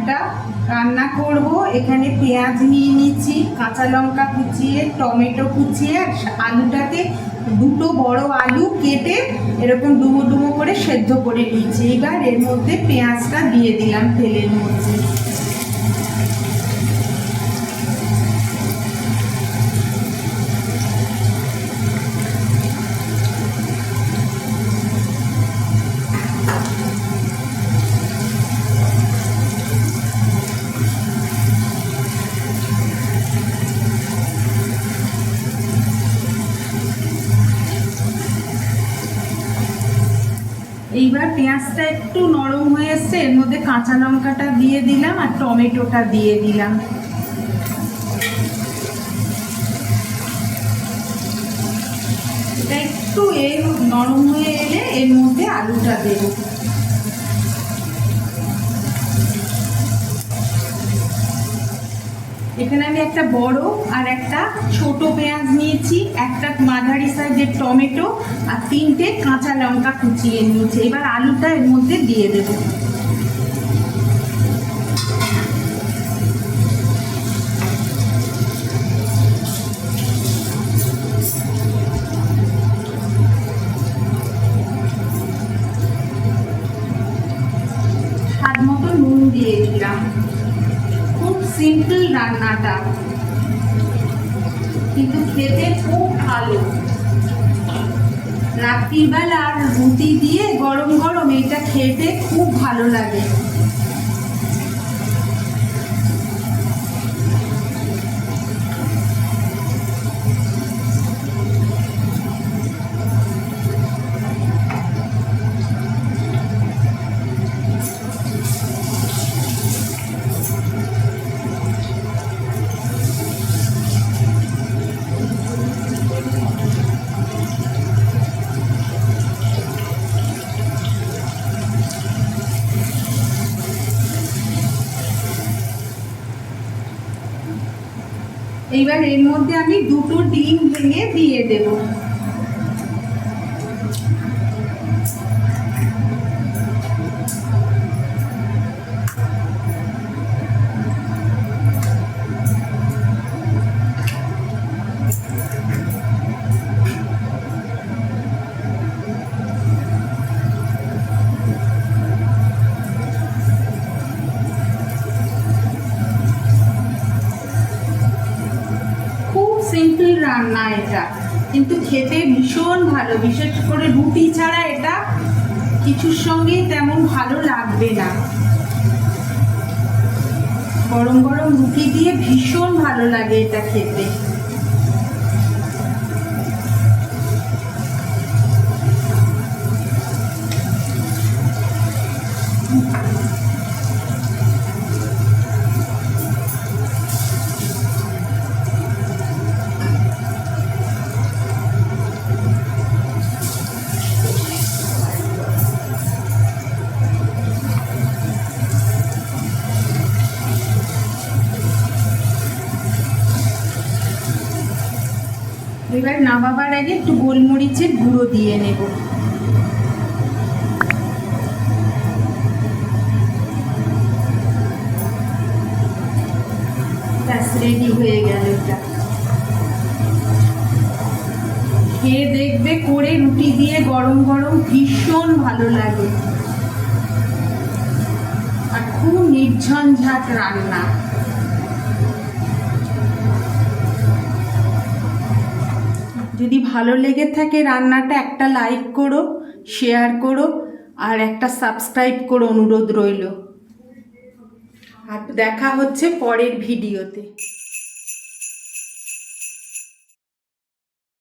একটা রান্না করব। এখানে পেঁয়াজ নিয়ে নিচ্ছি, কাঁচা লঙ্কা কুচিয়ে, টমেটো কুচিয়ে, আর আলুটাকে দুটো বড় আলু কেটে এরকম ডুবো ডুবো করে সেদ্ধ করে নিয়েছি। এবার এর মধ্যে পেঁয়াজটা দিয়ে দিলাম তেলের মধ্যে। এইবার পেঁয়াজটা একটু নরম হয়ে এসছে, এর মধ্যে কাঁচা লঙ্কাটা দিয়ে দিলাম আর টমেটোটা দিয়ে দিলাম। এটা একটু নরম হয়ে এলে এর মধ্যে আলুটা দেব। এখানে আমি একটা বড় আর একটা ছোট পেঁয়াজ নিয়েছি, একটা মাঝারি সাইজের টমেটো আর 3টে কাঁচা লঙ্কা কুচিয়ে নিয়েছি। এবার আলুটা এর মধ্যে দিয়ে দেব। স্বাদ মতো নুন দিয়ে দিলাম। খুব সিম্পল রান্নাটা, কিন্তু খেতে খুব ভালো। রাত্রিবেলা আর রুটি দিয়ে গরম গরম এটা খেতে খুব ভালো লাগে। এইবার এর মধ্যে আমি দুটো ডিম ভেঙে দিয়ে দেব। সিম্পল রান্না এটা, কিন্তু খেতে ভীষণ ভালো। বিশেষ করে রুটি ছাড়া এটা কিছুর সঙ্গেই তেমন ভালো লাগবে না। গরম গরম রুটি দিয়ে ভীষণ ভালো লাগে এটা খেতে। এবার নামাবার আগে একটু গোলমরিচের গুঁড়ো দিয়ে নেব। ব্যাস রেডি হয়ে গেল এটা। খেয়ে দেখবে, করে রুটি দিয়ে গরম গরম ভীষণ ভালো লাগে। আর খুব নির্ঝঞ্ঝাট রান্না। যদি ভালো লেগে থাকে রান্নাটা, একটা লাইক করো, শেয়ার করো আর একটা সাবস্ক্রাইব করো, অনুরোধ রইল। আর দেখা হচ্ছে পরের ভিডিওতে।